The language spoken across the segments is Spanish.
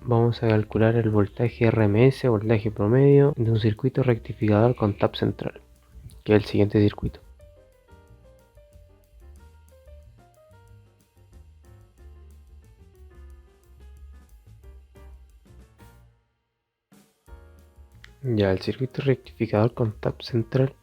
vamos a calcular el voltaje RMS, voltaje promedio, de un circuito rectificador con tap central, que es el siguiente circuito. Ya, el circuito rectificador con tap central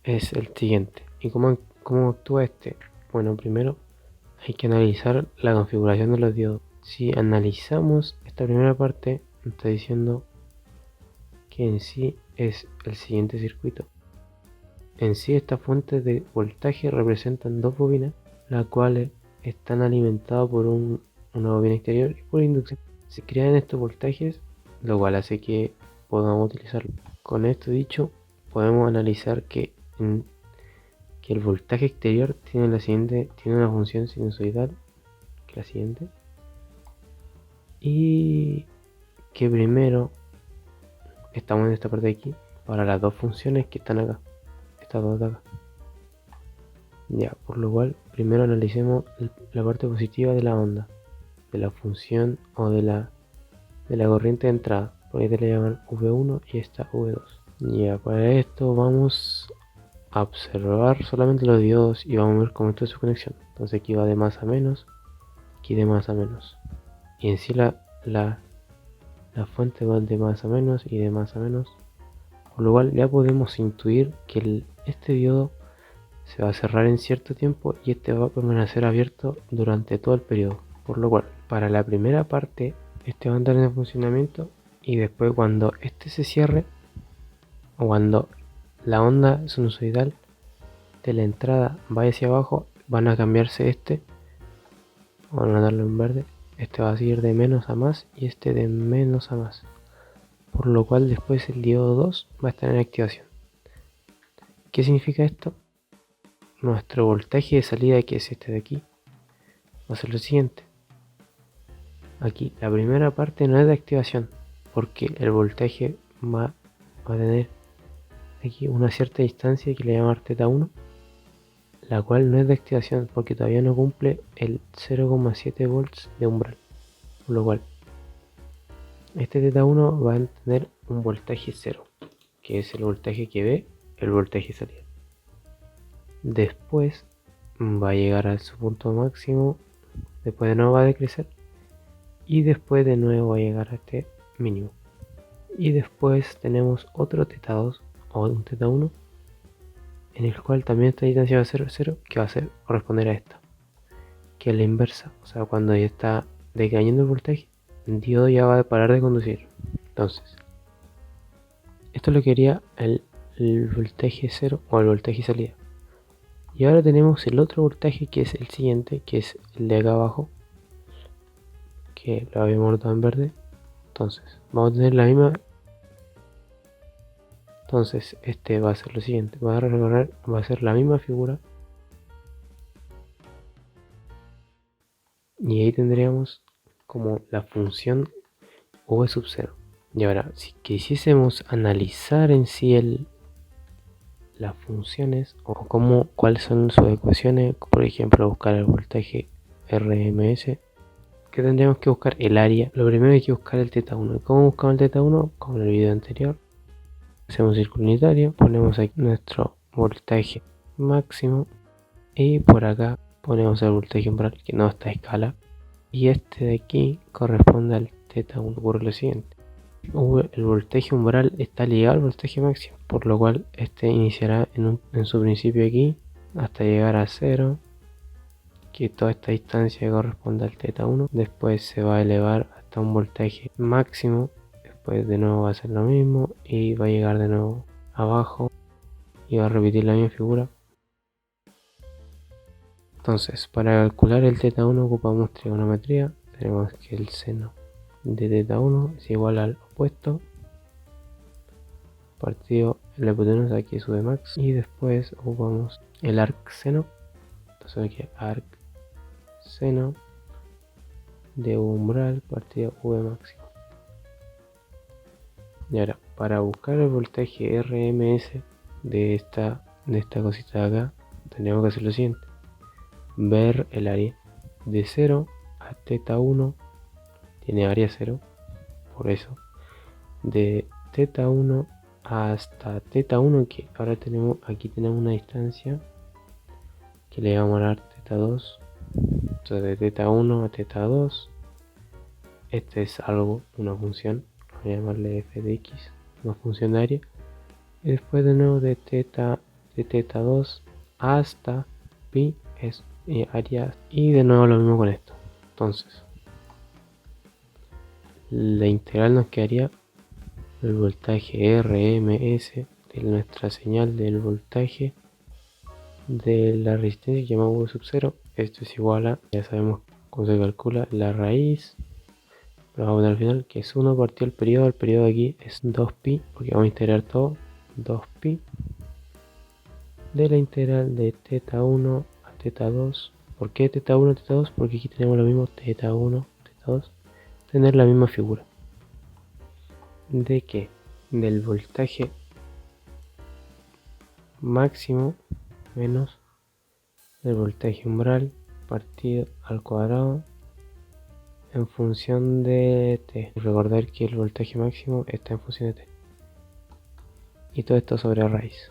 es el siguiente. ¿Y cómo actúa este? Bueno, primero hay que analizar la configuración de los diodos. Si analizamos esta primera parte, nos está diciendo que en sí es el siguiente circuito. En sí, estas fuentes de voltaje representan dos bobinas, las cuales están alimentadas por una bobina exterior y por inducción. Se crean estos voltajes, lo cual hace que podamos utilizarlo. Con esto dicho, podemos analizar que el voltaje exterior tiene una función sinusoidal, que es la siguiente, y que primero estamos en esta parte de aquí para las dos funciones que están acá, estas dos de acá. Ya, por lo cual primero analicemos la parte positiva de la onda, de la función o de la corriente de entrada, porque esta le llaman V1 y esta V2. Ya, para esto vamos a observar solamente los diodos y vamos a ver cómo está su conexión. Entonces aquí va de más a menos, aquí de más a menos. Y en sí la fuente va de más a menos y de más a menos. Por lo cual ya podemos intuir que este diodo se va a cerrar en cierto tiempo y este va a permanecer abierto durante todo el periodo. Por lo cual, para la primera parte, este va a entrar en funcionamiento y después cuando este se cierre, o cuando la onda sinusoidal de la entrada vaya hacia abajo, van a cambiarse van a darlo en verde, este va a seguir de menos a más y este de menos a más. Por lo cual después el diodo 2 va a estar en activación. ¿Qué significa esto? Nuestro voltaje de salida, que es este de aquí, va a ser lo siguiente. Aquí la primera parte no es de activación, porque el voltaje va a tener aquí una cierta distancia que le llaman θ1, la cual no es de activación porque todavía no cumple el 0,7 volts de umbral. Por lo cual este θ1 va a tener un voltaje 0, que es el voltaje que ve el voltaje de salida. Después va a llegar a su punto máximo, después de nuevo va a decrecer y después de nuevo va a llegar a este mínimo. Y después tenemos otro θ2 o un θ1 en el cual también esta distancia va a ser 0, que va a corresponder a esta, que es la inversa. O sea, cuando ya está decayendo el voltaje, el diodo ya va a parar de conducir. Entonces, esto lo quería el voltaje 0 o el voltaje salida. Y ahora tenemos el otro voltaje, que es el siguiente, que es el de acá abajo, que lo habíamos notado en verde. Entonces, vamos a tener la misma. Entonces, este va a ser lo siguiente, va a ser la misma figura. Y ahí tendríamos como la función V sub 0. Y ahora, si quisiésemos analizar en sí las funciones o cuáles son sus ecuaciones, por ejemplo, buscar el voltaje RMS, que tendríamos que buscar el área. Lo primero hay que buscar el θ1. ¿Cómo buscamos el θ1? Como en el video anterior. Hacemos un círculo unitario, ponemos aquí nuestro voltaje máximo y por acá ponemos el voltaje umbral, que no está a escala, y este de aquí corresponde al θ1. Ocurre lo siguiente: el voltaje umbral está ligado al voltaje máximo, por lo cual este iniciará en su principio aquí hasta llegar a 0, que toda esta distancia corresponde al θ1. Después se va a elevar hasta un voltaje máximo, después de nuevo va a ser lo mismo y va a llegar de nuevo abajo y va a repetir la misma figura. Entonces, para calcular el θ1 ocupamos trigonometría. Tenemos que el seno de θ1 es igual al opuesto partido la hipotenusa, aquí es V max, y después ocupamos el arc seno. Entonces aquí arc seno de umbral partido V máximo. Y ahora, para buscar el voltaje RMS de esta cosita de acá, tenemos que hacer lo siguiente: ver el área de 0 a θ1, tiene área 0, Por eso, de teta 1 hasta teta 1, que ahora tenemos, aquí tenemos una distancia que le vamos a dar teta 2. Entonces de teta 1 a teta 2, este es algo, una función, voy a llamarle f de x, una función de área. Y después de nuevo de teta 2 hasta pi es área, y de nuevo lo mismo con esto. Entonces la integral nos quedaría el voltaje RMS de nuestra señal del voltaje de la resistencia que llamamos V sub 0. Esto es igual a, ya sabemos cómo se calcula, la raíz, lo vamos a poner al final, que es 1 partido el periodo aquí es 2pi, porque vamos a integrar todo, 2pi de la integral de teta 1 a teta 2. ¿Por qué teta 1 a teta 2? Porque aquí tenemos lo mismo, teta 1, teta 2, tener la misma figura. ¿De qué? Del voltaje máximo menos el voltaje umbral partido al cuadrado en función de t. Recordar que el voltaje máximo está en función de t. Y todo esto sobre raíz.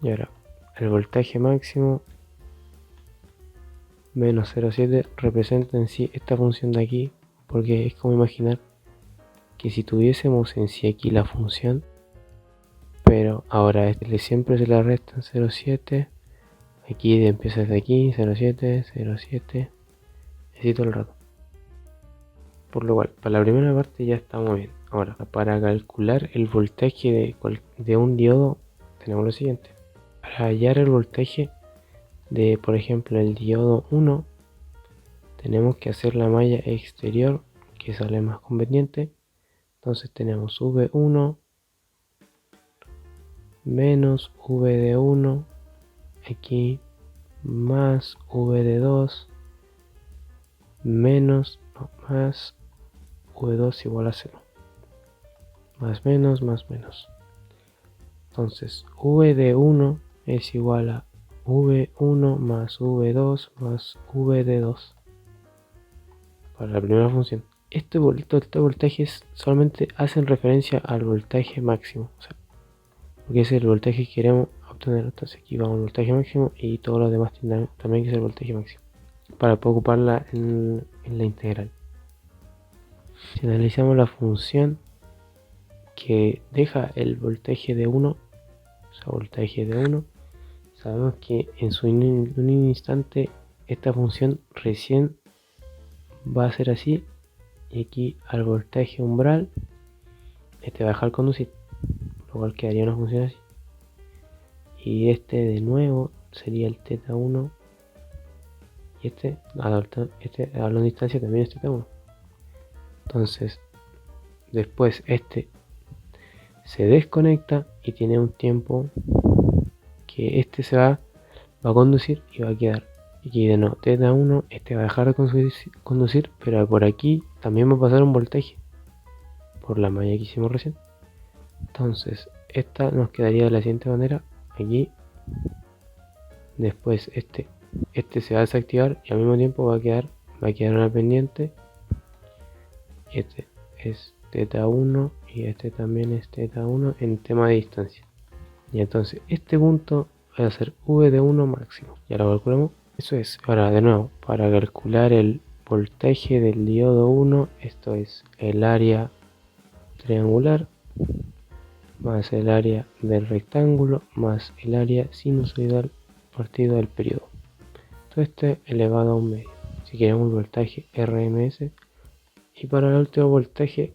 Y ahora, el voltaje máximo menos 0,7 representa en sí esta función de aquí, porque es como imaginar que si tuviésemos en sí aquí la función, pero ahora siempre se le restan 0,7. Aquí empieza desde aquí, 0,7, 0,7, así todo el rato. Por lo cual, para la primera parte ya estamos bien. Ahora, para calcular el voltaje de un diodo, tenemos lo siguiente. Para hallar el voltaje de, por ejemplo, el diodo 1, tenemos que hacer la malla exterior, que sale más conveniente. Entonces tenemos V1 menos V de 1 aquí más V de 2 menos más V2 igual a 0. Más menos más menos. Entonces V de 1 es igual a V1 más V2 más V de 2 para la primera función. Estos voltajes solamente hacen referencia al voltaje máximo, o sea, porque ese es el voltaje que queremos obtener. Entonces aquí vamos al voltaje máximo y todos los demás tendrán también que ser el voltaje máximo para poder ocuparla en la integral. Si analizamos la función que deja el voltaje de 1, o sea, voltaje de 1, sabemos que en un instante esta función recién va a ser así, y aquí al voltaje umbral este va a dejar conducir, lo cual quedaría una función así, y este de nuevo sería el teta 1, y este a la distancia también es teta 1. Entonces después este se desconecta y tiene un tiempo que este se va a conducir y va a quedar aquí de nuevo teta 1, este va a dejar de conducir, pero por aquí también va a pasar un voltaje por la malla que hicimos recién. Entonces esta nos quedaría de la siguiente manera, aquí después este se va a desactivar y al mismo tiempo va a quedar una pendiente, este es teta 1 y este también es teta 1 en tema de distancia, y entonces este punto va a ser V de 1 máximo, ya lo calculamos. Eso es. Ahora de nuevo, para calcular el voltaje del diodo 1, esto es el área triangular más el área del rectángulo más el área sinusoidal partido del periodo, todo este elevado a un medio, si queremos el voltaje RMS. Y para el último voltaje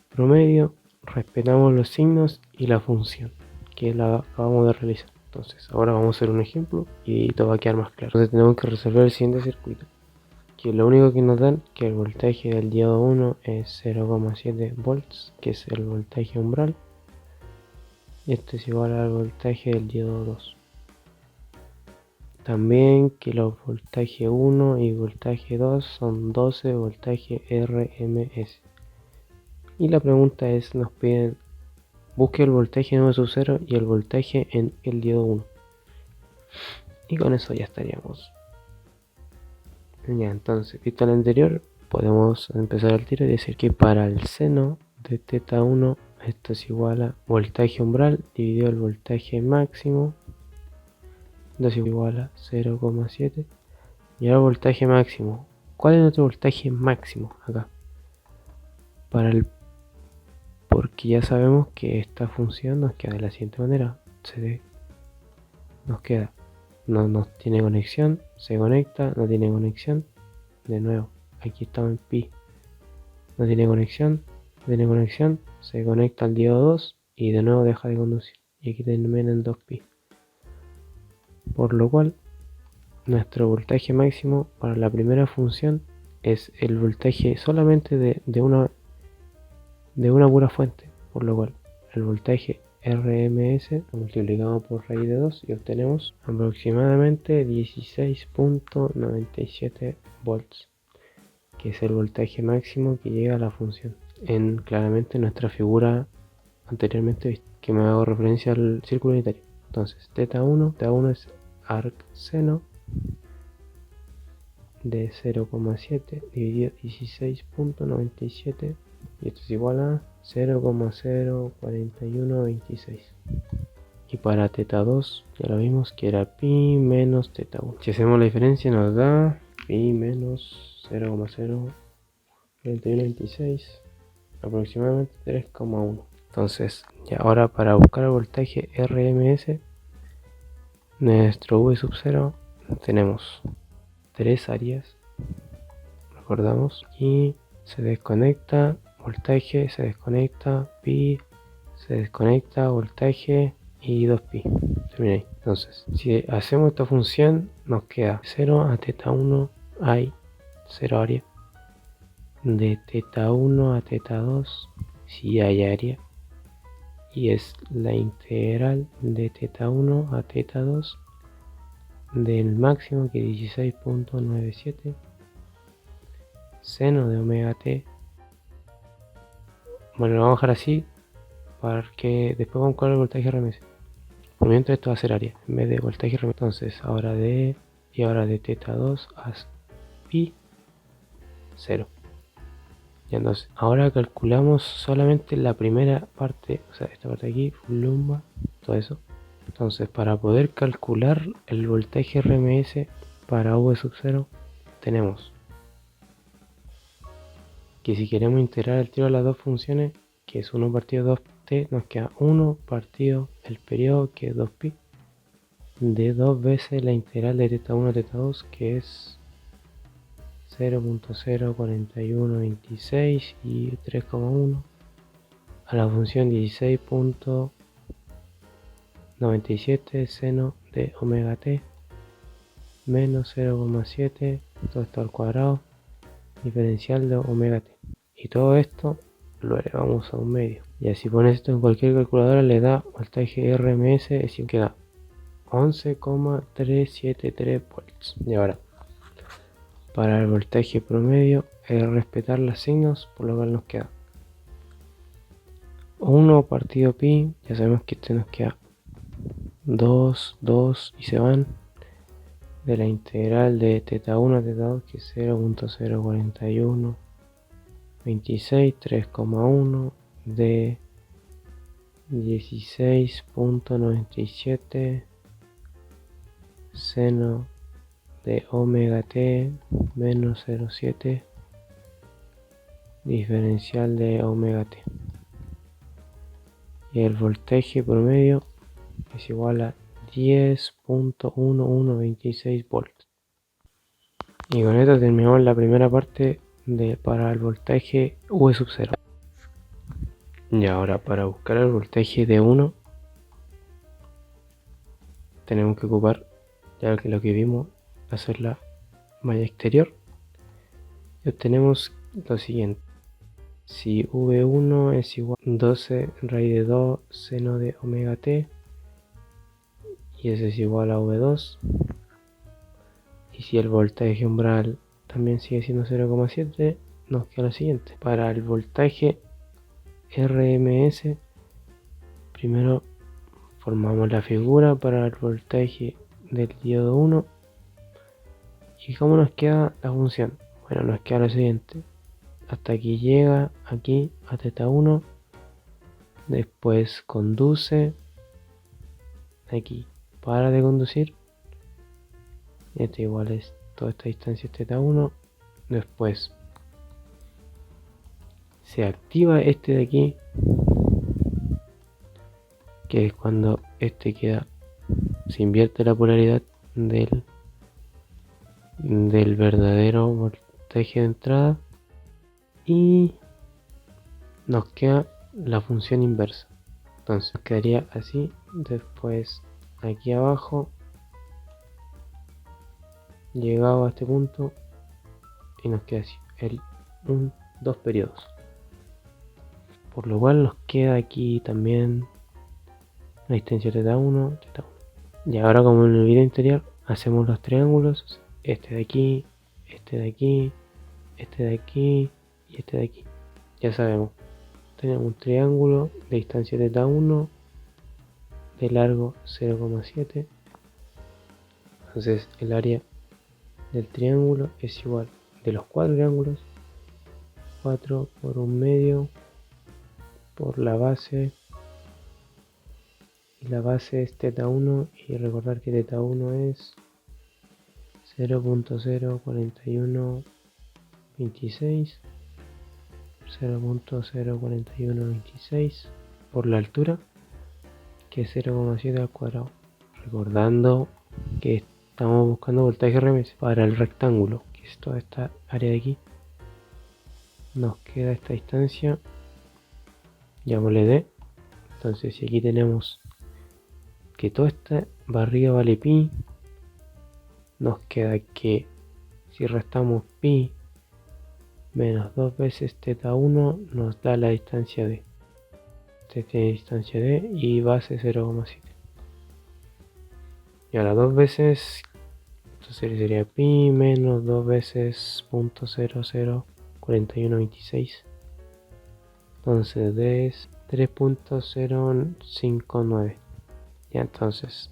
promedio, respetamos los signos y la función que la acabamos de realizar. Entonces ahora vamos a hacer un ejemplo y todo va a quedar más claro. Entonces tenemos que resolver el siguiente circuito, que lo único que nos dan que el voltaje del diodo 1 es 0,7 volts, que es el voltaje umbral, y esto es igual al voltaje del diodo 2. También que los voltaje 1 y voltaje 2 son 12 voltaje RMS. Y la pregunta es, nos piden busque el voltaje en V sub 0 y el voltaje en el diodo 1. Y con eso ya estaríamos. Ya, entonces, visto lo anterior, podemos empezar al tiro y decir que para el seno de teta 1 esto es igual a voltaje umbral dividido el voltaje máximo, entonces igual a 0,7. Y ahora voltaje máximo. ¿Cuál es nuestro voltaje máximo acá? Porque ya sabemos que esta función nos queda de la siguiente manera. Nos queda, no tiene conexión, se conecta, no tiene conexión. De nuevo, aquí estamos en pi. No tiene conexión, se conecta al diodo 2 y de nuevo deja de conducir. Y aquí termina en 2pi. Por lo cual, nuestro voltaje máximo para la primera función es el voltaje solamente de una pura fuente. Por lo cual, el voltaje RMS lo multiplicamos por raíz de 2 y obtenemos aproximadamente 16.97 volts, que es el voltaje máximo que llega a la función. Claramente nuestra figura anteriormente vista, que me hago referencia al círculo unitario. Entonces, teta 1 es arc seno de 0,7 dividido 16.97 y esto es igual a 0,04126. Y para teta 2 ya lo vimos que era pi menos teta 1. Si hacemos la diferencia nos da pi menos 0,04126, aproximadamente 3,1. Entonces, ya ahora para buscar el voltaje RMS, nuestro V sub 0, tenemos tres áreas, recordamos, y se desconecta, voltaje, se desconecta, pi, se desconecta, voltaje y 2pi. Termina ahí. Entonces, si hacemos esta función, nos queda 0 a teta 1 hay 0 área. De teta 1 a teta 2 si hay área. Y es la integral de teta 1 a teta 2 del máximo, que es 16.97, seno de omega t. Bueno, lo vamos a dejar así para que después vamos a calcular el voltaje RMS. Por mientras esto va a ser área en vez de voltaje RMS. Entonces ahora de teta 2 a pi 0. Y entonces ahora calculamos solamente la primera parte, o sea, esta parte de aquí, full lumbar, todo eso. Entonces, para poder calcular el voltaje RMS para V sub 0, tenemos que si queremos integrar el tiro de las dos funciones, que es 1 partido 2t, nos queda 1 partido el periodo, que es 2pi, de 2 veces la integral de teta 1 a teta 2, que es 0.04126 y 3,1, a la función 16.97 seno de omega t menos 0,7, todo esto al cuadrado, diferencial de omega t. Y todo esto lo elevamos a un medio. Y así pones esto en cualquier calculadora, le da voltaje RMS, es decir, que da 11,373 volts. Y ahora, para el voltaje promedio, es respetar los signos, por lo cual nos queda 1 partido pi, ya sabemos que este nos queda 2, 2 y se van, de la integral de teta 1 a teta 2, que es 0.04126, 3,1 de 16.97 seno de omega t menos 0,7 diferencial de omega t. Y el voltaje promedio es igual a 10.1126 volts. Y con esto terminamos la primera parte para el voltaje V sub 0. Y ahora, para buscar el voltaje de 1, tenemos que ocupar ya lo que vimos, hacer la malla exterior, y obtenemos lo siguiente. Si V1 es igual a 12 raíz de 2 seno de omega t, y ese es igual a V2, y si el voltaje umbral también sigue siendo 0,7, nos queda lo siguiente. Para el voltaje RMS, primero formamos la figura para el voltaje del diodo 1 ¿Y cómo nos queda la función? Bueno, nos queda lo siguiente. Hasta aquí llega, aquí a θ1. Después conduce. Aquí para de conducir. Esto igual es toda esta distancia es θ1. Después se activa este de aquí, que es cuando este queda, se invierte la polaridad del verdadero voltaje de entrada, y nos queda la función inversa. Entonces quedaría así. Después aquí abajo, llegado a este punto, y nos queda así dos periodos, por lo cual nos queda aquí también la distancia θ1, θ1. Y ahora, como en el video anterior, hacemos los triángulos, este de aquí, este de aquí, este de aquí y este de aquí. Ya sabemos, tenemos un triángulo de distancia θ1, de largo 0,7. Entonces el área del triángulo es igual, de los cuatro triángulos, 4 por 1/2 por la base, y la base es θ1, y recordar que θ1 es 0.04126 0.04126 por la altura, que es 0,7 al cuadrado. Recordando que estamos buscando voltaje RMS para el rectángulo, que es toda esta área de aquí. Nos queda esta distancia, llamémosle D. Entonces, si aquí tenemos que toda esta barriga vale pi, nos queda que si restamos pi menos 2 veces θ1 nos da la distancia D. Este tiene distancia D y base 0,7. Y ahora 2 veces, entonces sería pi menos 2 veces 0.004126. Entonces D es 3.059. Ya, entonces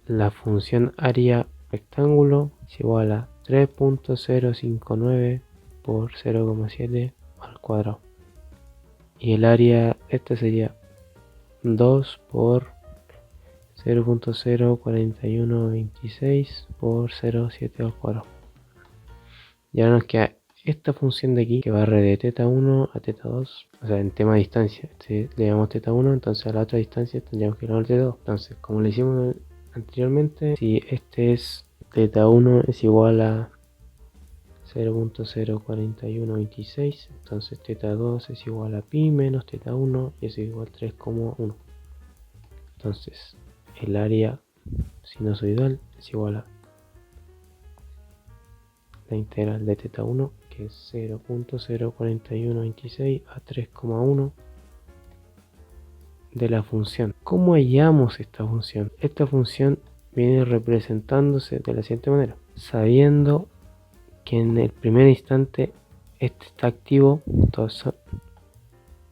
la función área rectángulo es igual a 3.059 por 0,7 al cuadrado. Y el área, este sería 2 por 0.04126 por 0,7 al cuadrado. Y ahora nos queda esta función de aquí, que barre de θ1 a θ2, o sea, en tema de distancia. Este le llamamos θ1, entonces a la otra distancia tendríamos que llamar θ2. Entonces, como le hicimos anteriormente, si este es θ1 es igual a 0.04126, entonces θ2 es igual a pi menos θ1, y eso es igual a 3,1. Entonces el área sinusoidal es igual a la integral de θ1, que es 0.04126 a 3,1 de la función. ¿Cómo hallamos esta función? Esta función viene representándose de la siguiente manera: sabiendo que en el primer instante este está activo,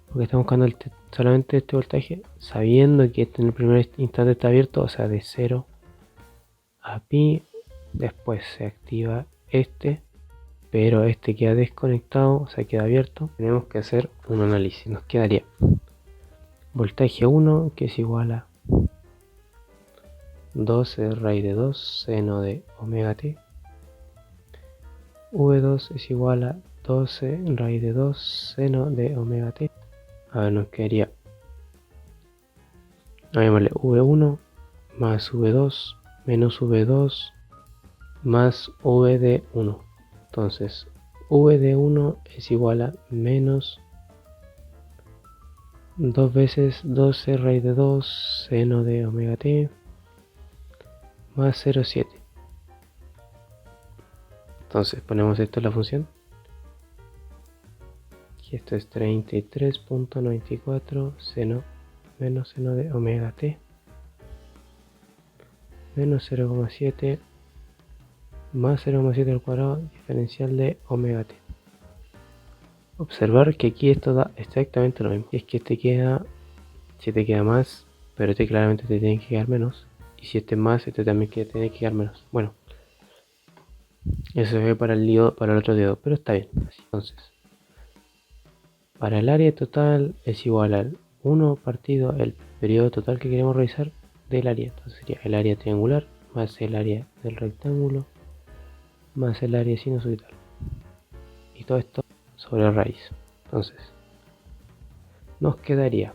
porque estamos buscando solamente este voltaje, sabiendo que este en el primer instante está abierto, o sea, de 0 a pi. Después se activa este, pero este queda desconectado, o sea, queda abierto. Tenemos que hacer un análisis. Nos quedaría voltaje 1, que es igual a 12 raíz de 2 seno de omega t. V2 es igual a 12 raíz de 2 seno de omega t. Ahora nos quedaría, llamémosle V1 más V2 menos V2 más V de 1. Entonces V de 1 es igual a menos 2 veces 12 raíz de 2 seno de omega t más 0,7. Entonces ponemos esto en la función, y esto es 33.94 seno menos seno de omega t menos 0,7 más 0,7 al cuadrado diferencial de omega t. Observar que aquí esto da exactamente lo mismo. Y es que este queda, si te queda más, pero este claramente te tiene que quedar menos. Y si este más, este también tiene que quedar menos. Bueno, Eso se ve para el diodo, para el otro diodo, pero está bien. Entonces, para el área total es igual al 1 partido el periodo total que queremos revisar del área. Entonces sería el área triangular más el área del rectángulo más el área sinusoidal. Y todo esto sobre raíz. Entonces, nos quedaría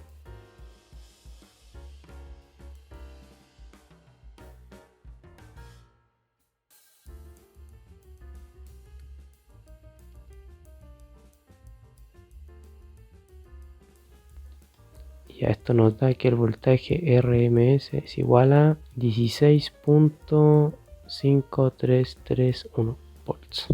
y a esto nos da que el voltaje RMS es igual a 16.5331 volts.